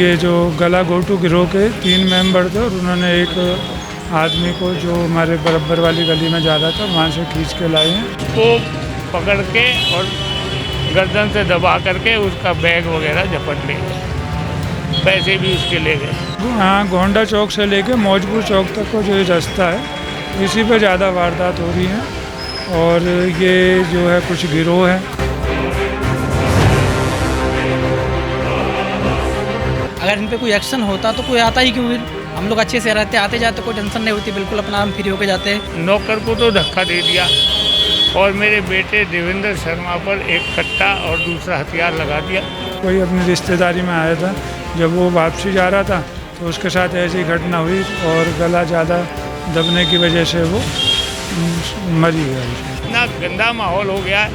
ये जो गला घोटू गिरोह के 3 मेंबर थे और उन्होंने एक आदमी को जो हमारे बराबर वाली गली में जा रहा था वहाँ से खींच के लाए हैं। उसको पकड़ के और गर्दन से दबा करके उसका बैग वगैरह झपट ले गए, पैसे भी उसके ले गए। हाँ, गोंडा चौक से लेके मौजपुर चौक तक का जो ये रास्ता है इसी पर ज़्यादा वारदात हो रही हैं और ये जो है कुछ गिरोह है। अगर इन पे कोई एक्शन होता तो कोई आता ही क्यों? हम लोग अच्छे से रहते, आते जाते, कोई टेंशन नहीं होती, बिल्कुल अपना हम फ्री होके जाते हैं। नौकर को तो धक्का दे दिया और मेरे बेटे देवेंद्र शर्मा पर एक कट्टा और दूसरा हथियार लगा दिया। कोई अपनी रिश्तेदारी में आया था, जब वो वापसी जा रहा था तो उसके साथ ऐसी घटना हुई और गला ज़्यादा दबने की वजह से वो मरी गया। इतना गंदा माहौल हो गया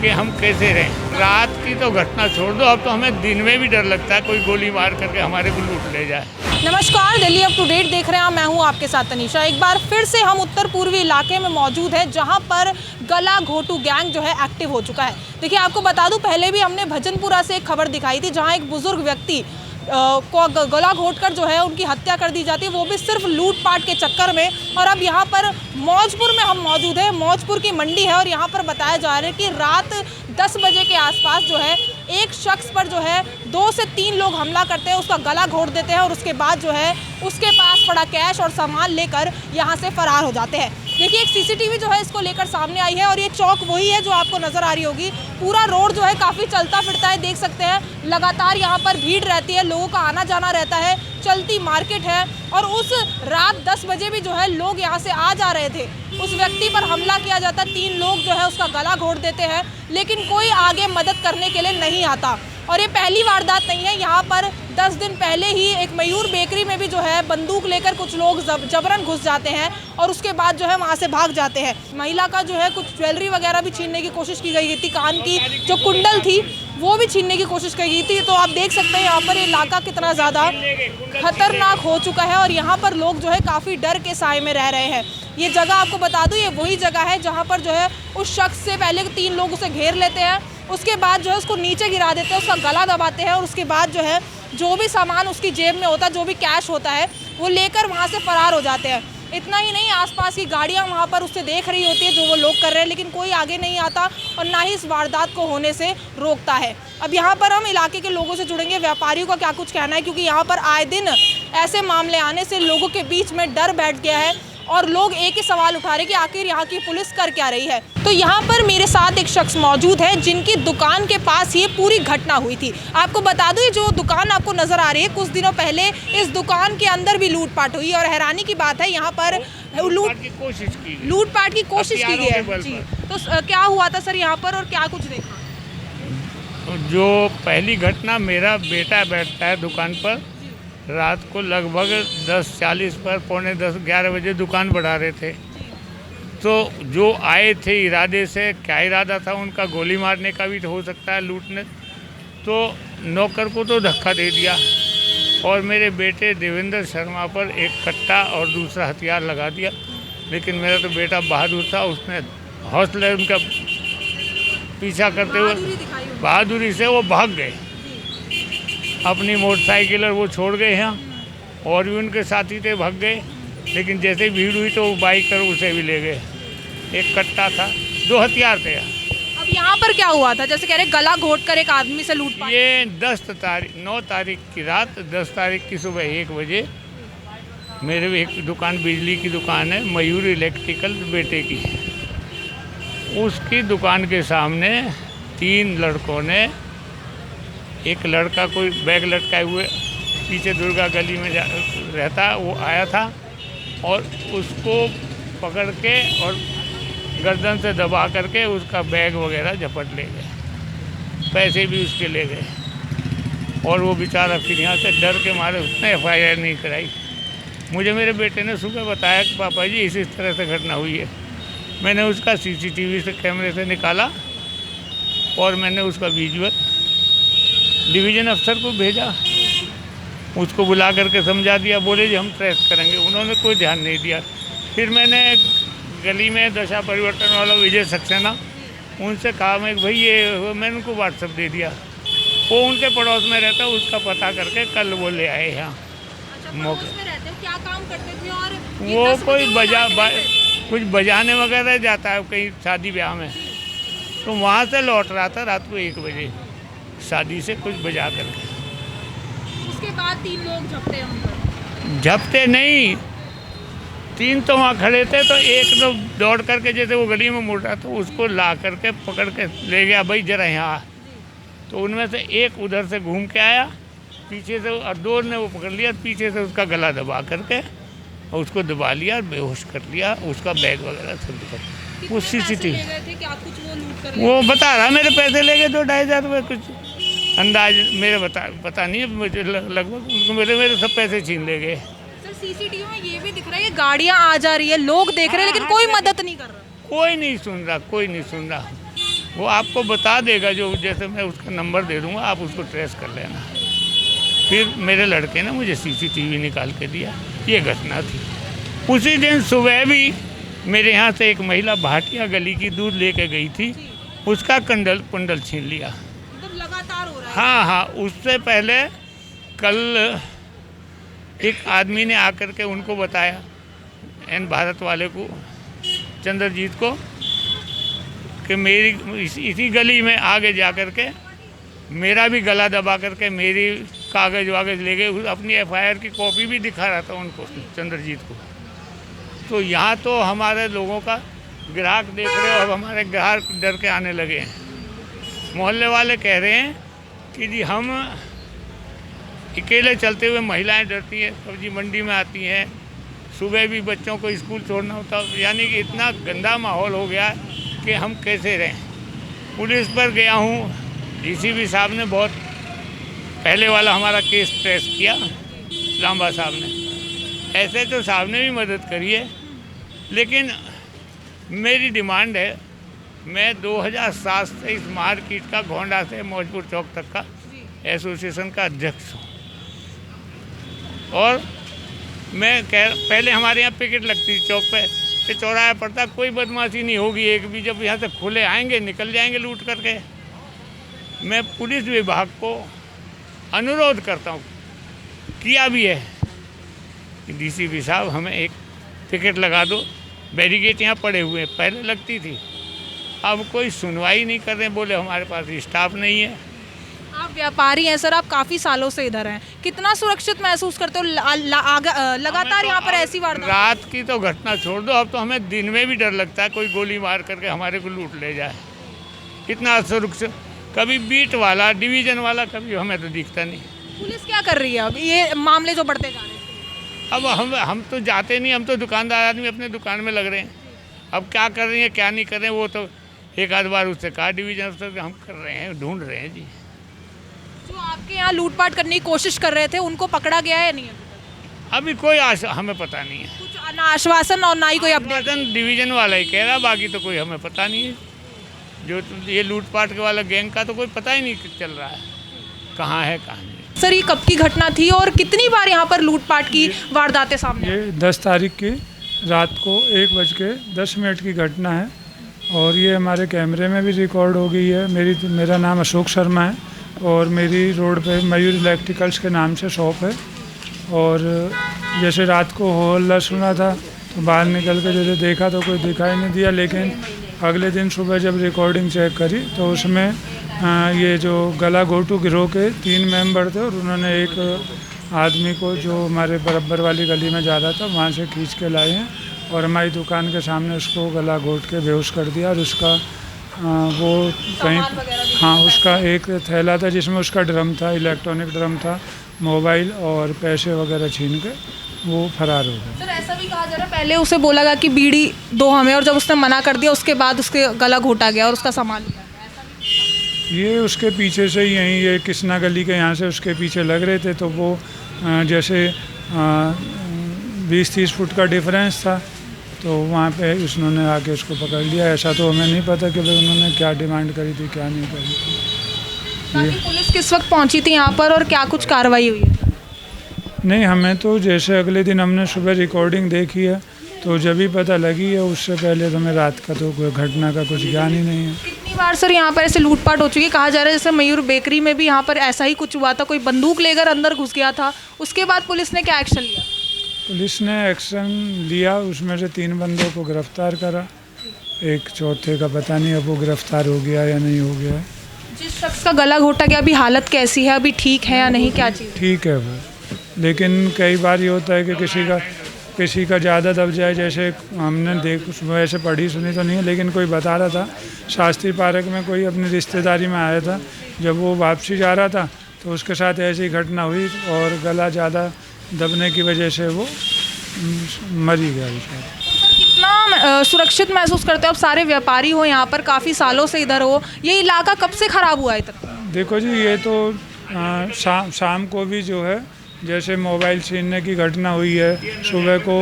कि हम कैसे रहें। रात की तो घटना छोड़ दो, अब तो हमें दिन में भी डर लगता है कोई गोली मार करके हमारे को लूट ले जाए। नमस्कार, दिल्ली अप टू डेट देख रहे हैं, मैं हूं आपके साथ तनीषा। एक बार फिर से हम उत्तर पूर्वी इलाके में मौजूद हैं जहां पर गला घोटू गैंग जो है एक्टिव हो चुका है। देखिए, आपको बता दूं, पहले भी हमने भजनपुरा से एक खबर दिखाई थी जहां एक बुजुर्ग व्यक्ति को गला घोटकर जो है उनकी हत्या कर दी जाती है, वो भी सिर्फ लूटपाट के चक्कर में। और अब यहाँ पर मौजपुर में हम मौजूद हैं, मौजपुर की मंडी है और यहाँ पर बताया जा रहा है कि रात 10 बजे के आसपास जो है एक शख्स पर जो है 2 से 3 लोग हमला करते हैं, उसका गला घोट देते हैं और उसके बाद जो है उसके पास पड़ा कैश और सामान लेकर यहाँ से फरार हो जाते हैं। देखिए, एक सीसीटीवी जो है इसको लेकर सामने आई है और ये चौक वही है जो आपको नज़र आ रही होगी। पूरा रोड जो है काफ़ी चलता फिरता है, देख सकते हैं लगातार यहाँ पर भीड़ रहती है, लोगों का आना जाना रहता है, चलती मार्केट है। और उस रात 10 बजे भी जो है लोग यहाँ से आ जा रहे थे, उस व्यक्ति पर हमला किया जाता, 3 लोग जो है उसका गला घोट देते हैं, लेकिन कोई आगे मदद करने के लिए नहीं आता। और ये पहली वारदात नहीं है, यहाँ पर 10 दिन पहले ही एक मयूर बेकरी में भी जो है बंदूक लेकर कुछ लोग जबरन घुस जाते हैं और उसके बाद जो है वहाँ से भाग जाते हैं। महिला का जो है कुछ ज्वेलरी वगैरह भी छीनने की कोशिश की गई थी, कान की जो कुंडल थी वो भी छीनने की कोशिश की गई थी। तो आप देख सकते हैं यहाँ पर ये इलाका कितना ज़्यादा खतरनाक हो चुका है और यहाँ पर लोग जो है काफ़ी डर के साए में रह रहे हैं। ये जगह आपको बता दूँ, ये वही जगह है जहाँ पर जो है उस शख्स से पहले 3 लोग उसे घेर लेते हैं, उसके बाद जो है उसको नीचे गिरा देते हैं, उसका गला दबाते हैं और उसके बाद जो है जो भी सामान उसकी जेब में होता है, जो भी कैश होता है, वो लेकर वहाँ से फरार हो जाते हैं। इतना ही नहीं, आसपास की गाड़ियाँ वहाँ पर उससे देख रही होती है जो वो लोग कर रहे हैं, लेकिन कोई आगे नहीं आता और ना ही इस वारदात को होने से रोकता है। अब यहाँ पर हम इलाके के लोगों से जुड़ेंगे, व्यापारियों का क्या कुछ कहना है, क्योंकि यहाँ पर आए दिन ऐसे मामले आने से लोगों के बीच में डर बैठ गया है और लोग एक ही सवाल उठा रहे कि आखिर यहाँ की पुलिस कर क्या रही है। तो यहाँ पर मेरे साथ एक शख्स मौजूद है जिनकी दुकान के पास ये पूरी घटना हुई थी। आपको बता दूँ, ये जो दुकान आपको नज़र आ रही है, कुछ दिनों पहले इस दुकान के अंदर भी लूटपाट हुई और हैरानी की बात है यहाँ पर लूटपाट की कोशिश की गई है जी। तो क्या हुआ था सर यहाँ पर और क्या कुछ देखा? जो पहली घटना, मेरा बेटा बैठता है दुकान पर, रात को लगभग 10:40 पर, 10:45-11 बजे दुकान बढ़ा रहे थे। तो जो आए थे इरादे से, क्या इरादा था उनका, गोली मारने का भी हो सकता है, लूटने। तो नौकर को तो धक्का दे दिया और मेरे बेटे देवेंद्र शर्मा पर एक कट्टा और दूसरा हथियार लगा दिया। लेकिन मेरा तो बेटा बहादुर था, उसने हौसले उनका पीछा करते हुए बहादुरी से वो भाग गए, अपनी मोटरसाइकिल और वो छोड़ गए यहाँ, और भी उनके साथी थे, भाग गए। लेकिन जैसे भीड़ हुई तो वो बाइक कर उसे भी ले गए। एक कट्टा था, 2 हथियार थे। अब यहाँ पर क्या हुआ था, जैसे कह रहे गला घोट कर एक आदमी से लूटपाट? ये 9 तारीख की रात, 10 तारीख की सुबह 1 बजे मेरे एक दुकान, बिजली की दुकान है, मयूर इलेक्ट्रिकल, बेटे की। उसकी दुकान के सामने 3 लड़कों ने, एक लड़का कोई बैग लटकाए हुए पीछे दुर्गा गली में रहता, वो आया था और उसको पकड़ के और गर्दन से दबा करके उसका बैग वगैरह झपट ले गए, पैसे भी उसके ले गए। और वो बेचारा फिर यहाँ से डर के मारे उसने FIR नहीं कराई। मुझे मेरे बेटे ने सुबह बताया कि पापा जी इस तरह से घटना हुई है। मैंने उसका CCTV से कैमरे से निकाला और मैंने उसका विजुअल डिवीज़न अफसर को भेजा, उसको बुला करके समझा दिया, बोले जी हम ट्रेस करेंगे। उन्होंने कोई ध्यान नहीं दिया। फिर मैंने गली में दशा परिवर्तन वाला विजय सक्सेना, उनसे कहा मैं भाई ये, मैंने उनको व्हाट्सएप दे दिया वो उनके पड़ोस में रहता, उसका पता करके कल वो ले आए यहाँ। मौके में रहते हो, क्या काम करते थे और वो कोई कुछ बजाने वगैरह जाता है कहीं शादी ब्याह में, तो वहाँ से लौट रहा था रात को 1 बजे शादी से कुछ बजा करके। उसके बाद 3 लोग झपटे हैं उन पर। झपटे नहीं, 3 तो वहाँ खड़े थे, तो एक तो दौड़ करके जैसे वो गली में मुड़ रहा था उसको ला करके पकड़ के ले गया, भाई जरा यहाँ। तो उनमें से एक उधर से घूम के आया पीछे से, और 2 ने वो पकड़ लिया पीछे से, उसका गला दबा करके और उसको दबा लिया, बेहोश कर लिया, उसका बैग वगैरह सब दिखा। वो सीसीटीवी वो बता रहा मेरे पैसे ले गए 2-2.5 रुपये कुछ अंदाज मेरे पता नहीं है मुझे, लगभग मेरे सब पैसे छीन ले गए। सर सीसीटीवी में ये भी दिख रहा है कि गाड़ियाँ आ जा रही है, लोग देख रहे हैं, लेकिन कोई मदद नहीं कर रहा। कोई नहीं सुन रहा, कोई नहीं सुन रहा। वो आपको बता देगा, जो जैसे मैं उसका नंबर दे दूँगा, आप उसको ट्रेस कर लेना। फिर मेरे लड़के ने मुझे सीसीटीवी निकाल के दिया, ये घटना थी। उसी दिन सुबह भी मेरे यहाँ से एक महिला भाटिया गली की दूध लेके गई थी, उसका कुंडल छीन लिया। मतलब लगातार हो रहा है। हाँ हाँ, उससे पहले कल एक आदमी ने आकर के उनको बताया, एन भारत वाले को, चंद्रजीत को, कि मेरी इसी गली में आगे जा कर के मेरा भी गला दबा करके मेरी कागज़ वागज़ ले गए। अपनी FIR की कॉपी भी दिखा रहा था उनको, चंद्रजीत को। तो यहाँ तो हमारे लोगों का ग्राहक देख रहे हो, अब हमारे ग्राहक डर के आने लगे हैं। मोहल्ले वाले कह रहे हैं कि जी हम अकेले चलते हुए महिलाएं डरती हैं, सब्जी मंडी में आती हैं, सुबह भी बच्चों को स्कूल छोड़ना होता है, यानी कि इतना गंदा माहौल हो गया कि हम कैसे रहें। पुलिस पर गया हूँ, DCP साहब ने बहुत पहले वाला हमारा केस ट्रेस किया, लांबा साहब ने। ऐसे तो साहब ने भी मदद करी है, लेकिन मेरी डिमांड है, मैं 2007 से इस मार्केट का घोंडा से मौजपुर चौक तक का एसोसिएशन का अध्यक्ष हूँ। और मैं पहले हमारे यहाँ पिकेट लगती थी चौक पे, कि चौराहा पड़ता, कोई बदमाशी नहीं होगी एक भी, जब यहाँ से खुले आएंगे निकल जाएंगे लूट करके। मैं पुलिस विभाग को अनुरोध करता हूँ, किया भी है, कि DCP साहब हमें एक टिकट लगा दो। बैरिकेड यहाँ पड़े हुए हैं, पहले लगती थी, अब कोई सुनवाई नहीं कर रहे, बोले हमारे पास स्टाफ नहीं है। आप व्यापारी हैं सर, आप काफ़ी सालों से इधर हैं, कितना सुरक्षित महसूस करते हो? लगातार यहाँ पर ऐसी वारदात? रात की तो घटना छोड़ दो, अब तो हमें दिन में भी डर लगता है कोई गोली मार करके हमारे को लूट ले जाए। कितना असुरक्षित, कभी बीट वाला, डिवीज़न वाला, कभी हमें तो दिखता नहीं। पुलिस क्या कर रही है अब, ये मामले जो बढ़ते जा रहे हैं? अब हम तो जाते नहीं, हम तो दुकानदार आदमी अपने दुकान में लग रहे हैं। अब क्या कर रही है क्या नहीं कर रहे हैं, वो तो एक आध बार उससे कहा डिवीज़न अफसर, हम कर रहे हैं, ढूंढ रहे हैं जी। जो आपके यहाँ लूटपाट करने की कोशिश कर रहे थे, उनको पकड़ा गया है या नहीं? अभी कोई हमें पता नहीं है, कुछ ना आश्वासन और ना ही कोई अपडेट? डिवीज़न वाला ही कह रहा, बाकी तो कोई हमें पता नहीं है। जो ये लूटपाट के वाला गैंग का तो कोई पता ही नहीं चल रहा है कहाँ है कहाँ नहीं। सर ये कब की घटना थी और कितनी बार यहाँ पर लूटपाट की वारदातें सामने? ये 10 तारीख की रात को 1:10 की घटना है, और ये हमारे कैमरे में भी रिकॉर्ड हो गई है। मेरा नाम अशोक शर्मा है, और मेरी रोड पे मयूर इलेक्ट्रिकल्स के नाम से शॉप है। और जैसे रात को हो हल्ला सुना था, तो बाहर निकल के जैसे देखा तो कोई दिखाई नहीं दिया, लेकिन अगले दिन सुबह जब रिकॉर्डिंग चेक करी तो उसमें ये जो गला घोटू गिरोह के 3 मेंबर थे, और उन्होंने एक आदमी को जो हमारे बराबर वाली गली में जा रहा था वहाँ से खींच के लाए हैं, और हमारी दुकान के सामने उसको गला घोट के बेहोश कर दिया। और उसका वो कहीं, हाँ, उसका एक थैला था जिसमें उसका ड्रम था, इलेक्ट्रॉनिक ड्रम था, मोबाइल और पैसे वगैरह छीन के वो फरार हो गए। सर ऐसा भी कहा जा रहा है, पहले उसे बोला गया कि बीड़ी दो हमें, और जब उसने मना कर दिया उसके बाद उसके गला घोटा गया और उसका सामान लिया गया। ये उसके पीछे से ही, यहीं ये कृष्णा गली के यहाँ से उसके पीछे लग रहे थे, तो वो जैसे 20-30 फुट का डिफरेंस था, तो वहाँ पे उन्होंने आके उसको पकड़ लिया। ऐसा तो हमें नहीं पता कि भाई उन्होंने क्या डिमांड करी थी क्या नहीं करी थी। बाकी पुलिस किस वक्त पहुंची थी यहाँ पर और क्या कुछ कार्रवाई हुई है? नहीं, हमें तो जैसे अगले दिन हमने सुबह रिकॉर्डिंग देखी है, तो जब भी पता लगी है, उससे पहले तो हमें रात का तो कोई घटना का कुछ ज्ञान ही नहीं है। कितनी बार सर यहाँ पर ऐसे लूटपाट हो चुकी है? कहा जा रहा है जैसे मयूर बेकरी में भी यहाँ पर ऐसा ही कुछ हुआ था, कोई बंदूक लेकर अंदर घुस गया था, उसके बाद पुलिस ने क्या एक्शन लिया? पुलिस ने एक्शन लिया, उसमें से 3 बंदों को गिरफ्तार करा, एक चौथे का पता नहीं अब वो गिरफ्तार हो गया या नहीं हो गया। जिस शख्स का गला घोटा गया अभी हालत कैसी है, अभी ठीक है या नहीं, क्या चीज़? ठीक है वो, लेकिन कई बार ये होता है कि किसी का ज़्यादा दब जाए, जैसे हमने वैसे पढ़ी सुनी तो नहीं है, लेकिन कोई बता रहा था शास्त्री पार्क में कोई अपनी रिश्तेदारी में आया था, जब वो वापसी जा रहा था तो उसके साथ ऐसी घटना हुई और गला ज़्यादा दबने की वजह से वो मरी गया बेचारा। कितना सुरक्षित महसूस करते हो? अब सारे व्यापारी हो यहाँ पर, काफ़ी सालों से इधर हो, ये इलाका कब से ख़राब हुआ है इतना? देखो जी, ये तो शाम को भी जो है जैसे मोबाइल छीनने की घटना हुई है, सुबह को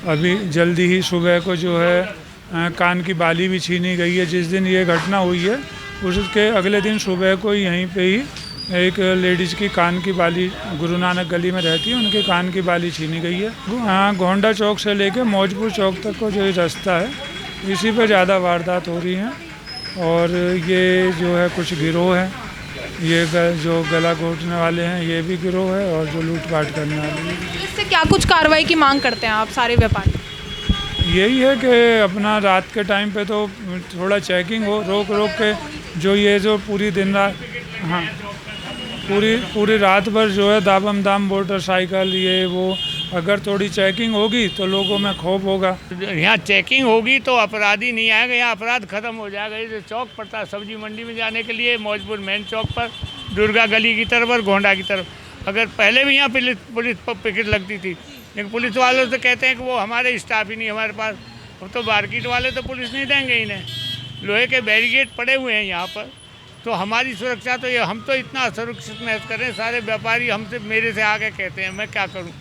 अभी जल्दी ही सुबह को जो है कान की बाली भी छीनी गई है। जिस दिन ये घटना हुई है उसके अगले दिन सुबह को यहीं पे ही एक लेडीज़ की कान की बाली, गुरु नानक गली में रहती है, उनके कान की बाली छीनी गई है। हाँ, गोंडा चौक से लेके मौजपुर चौक तक को जो रास्ता है इसी पे ज़्यादा वारदात हो रही हैं। और ये जो है कुछ गिरोह है, ये जो गला घोटने वाले हैं ये भी गिरोह है, और जो लूटपाट करने वाले हैं। इससे क्या कुछ कार्रवाई की मांग करते हैं आप सारे व्यापारी? यही है कि अपना रात के टाइम पे तो थोड़ा चेकिंग हो, रोक के जो ये जो पूरी दिन रात, हाँ पूरी रात भर जो है दाबम दाम मोटरसाइकिल ये वो, अगर थोड़ी चेकिंग होगी तो लोगों में खौफ होगा। यहाँ चेकिंग होगी तो अपराधी नहीं आएगा, यहाँ अपराध खत्म हो जाएगा। ये जो चौक पड़ता है सब्जी मंडी में जाने के लिए, मौजपुर मेन चौक पर, दुर्गा गली की तरफ और गोंडा की तरफ, अगर पहले भी यहाँ पुलिस पिकेट लगती थी, लेकिन पुलिस वाले तो कहते हैं कि वो हमारे स्टाफ ही नहीं हमारे पास। अब तो मार्केट वाले तो पुलिस नहीं देंगे इन्हें, लोहे के बैरिकेड पड़े हुए हैं यहाँ पर, तो हमारी सुरक्षा तो ये, हम तो इतना असुरक्षित महसूस कर रहे हैं। सारे व्यापारी हमसे मेरे से आके कहते हैं, मैं क्या करूँ,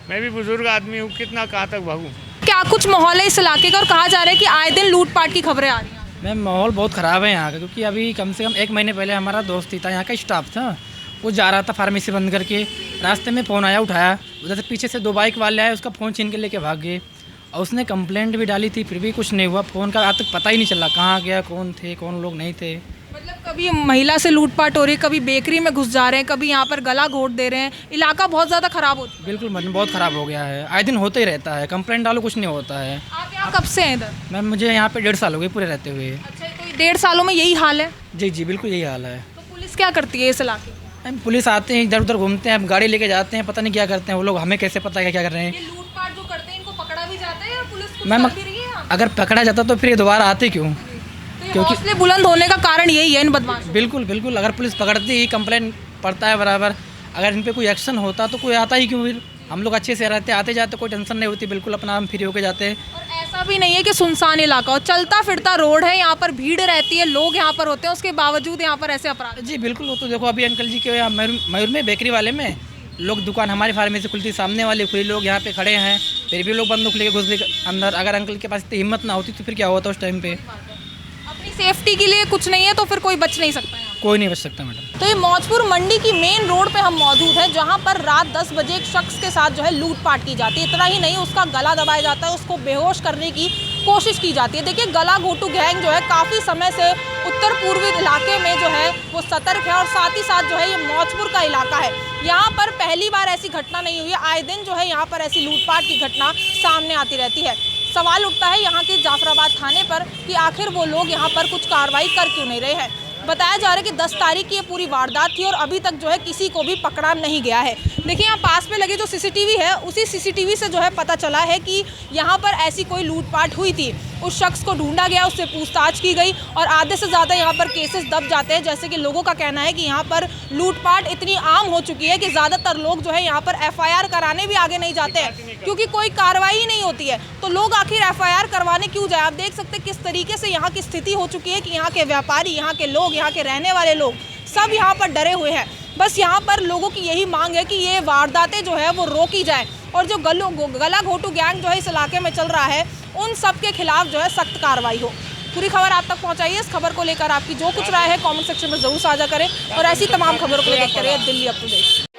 मैं भी बुजुर्ग आदमी हूँ, कितना कहाँ तक भागूँ। क्या कुछ माहौल है इस इलाके का? और कहा जा रहा है कि आए दिन लूटपाट की खबरें आ रही हैं। मैम माहौल बहुत ख़राब है यहाँ का, क्योंकि अभी कम से कम 1 महीने पहले हमारा दोस्त ही था, यहाँ का स्टाफ था, वो जा रहा था फार्मेसी बंद करके, रास्ते में फ़ोन आया, उठाया, उधर से पीछे से 2 बाइक वाले आए, उसका फ़ोन छीन के लेके भाग गए। और उसने कंप्लेंट भी डाली थी, फिर भी कुछ नहीं हुआ। फ़ोन का आज तक पता ही नहीं चला कहाँ गया, कौन थे, कौन लोग नहीं थे। मतलब कभी महिला से लूटपाट हो रही है, कभी बेकरी में घुस जा रहे हैं, कभी यहाँ पर गला घोट दे रहे हैं, इलाका बहुत ज़्यादा ख़राब हो चुका है। बिल्कुल मतलब बहुत ख़राब हो गया है, आए दिन होते ही रहता है, कंप्लेंट डालो कुछ नहीं होता है। आप यहाँ कब से हैं इधर? मैम मुझे यहाँ पे 1.5 साल हो गए पूरे रहते हुए। अच्छा, तो 1.5 सालों में यही हाल है? जी बिल्कुल यही हाल है। तो पुलिस क्या करती है इस इलाके में? मैम पुलिस आते हैं, इधर उधर घूमते हैं, गाड़ी लेके जाते हैं, पता नहीं क्या करते हैं वो लोग, हमें कैसे पता है क्या कर रहे हैं। ये लूटपाट जो करते हैं इनको पकड़ा भी जाता है या पुलिस कुछ मैम कर भी रही है यहाँ? अगर पकड़ा जाता तो फिर ये दोबारा आते क्यों? क्योंकि हौसले बुलंद होने का कारण यही है इन बदमाश। बिल्कुल अगर पुलिस पकड़ती ही, कंप्लेंट पड़ता है बराबर, अगर इन पे कोई एक्शन होता तो कोई आता ही क्यों? फिर हम लोग अच्छे से रहते, आते जाते, कोई टेंशन नहीं होती, बिल्कुल अपना हम फ्री होके जाते हैं। और ऐसा भी नहीं है कि सुनसान इलाका हो, चलता फिरता रोड है, यहाँ पर भीड़ रहती है, लोग यहाँ पर होते हैं, उसके बावजूद यहाँ पर ऐसे अपराध। जी बिल्कुल, वो तो देखो अभी अंकल जी के यहाँ मयूर में बेकरी वाले में लोग, दुकान हमारी फार्मेसी खुलती, सामने वाली खुली, लोग यहाँ पे खड़े हैं, फिर भी लोग बंदूक लेके घुस गए अंदर। अगर अंकल के पास इतनी हिम्मत ना होती तो फिर क्या होता उस टाइम पे? अपनी सेफ्टी के लिए कुछ नहीं है तो फिर कोई बच नहीं सकता है। कोई नहीं बच सकता मैडम। तो ये मौजपुर मंडी की मेन रोड पे हम मौजूद हैं, जहां पर रात 10 बजे एक शख्स के साथ जो है लूटपाट की जाती है। इतना ही नहीं, उसका गला दबाया जाता है, उसको बेहोश करने की कोशिश की जाती है। देखिए, गला घोटू गैंग जो है काफ़ी समय से उत्तर पूर्वी इलाके में जो है वो सतर्क है, और साथ ही साथ जो है ये मौजपुर का इलाका है, यहाँ पर पहली बार ऐसी घटना नहीं हुई है। आए दिन जो है यहाँ पर ऐसी लूटपाट की घटना सामने आती रहती है। सवाल उठता है यहाँ के जाफराबाद थाने पर कि आखिर वो लोग यहाँ पर कुछ कार्रवाई कर क्यों नहीं रहे हैं। बताया जा रहा है कि 10 तारीख की ये पूरी वारदात थी और अभी तक जो है किसी को भी पकड़ा नहीं गया है। देखिए, यहाँ पास में लगे जो सीसीटीवी है, उसी सीसीटीवी से जो है पता चला है कि यहाँ पर ऐसी कोई लूटपाट हुई थी। उस शख्स को ढूंढा गया, उससे पूछताछ की गई, और आधे से ज़्यादा यहाँ पर केसेस दब जाते हैं। जैसे कि लोगों का कहना है कि यहाँ पर लूटपाट इतनी आम हो चुकी है कि ज़्यादातर लोग जो है यहाँ पर FIR कराने भी आगे नहीं जाते हैं, क्योंकि कोई कार्रवाई ही नहीं होती है। तो लोग आखिर FIR करवाने क्यों जाए? आप देख सकते हैं किस तरीके से यहाँ की स्थिति हो चुकी है कि यहाँ के व्यापारी, यहाँ के लोग, यहाँ के रहने वाले लोग सब यहाँ पर डरे हुए हैं। बस यहाँ पर लोगों की यही मांग है कि ये वारदातें जो है वो रोकी जाए, और जो गला घोटू गैंग जो है इस इलाके में चल रहा है, उन सब के खिलाफ जो है सख्त कार्रवाई हो। पूरी खबर आप तक पहुँचाइए। इस खबर को लेकर आपकी जो कुछ राय है कमेंट सेक्शन में ज़रूर साझा करें, और ऐसी तमाम खबरों को देखते रहिए दिल्ली अप टू डेट।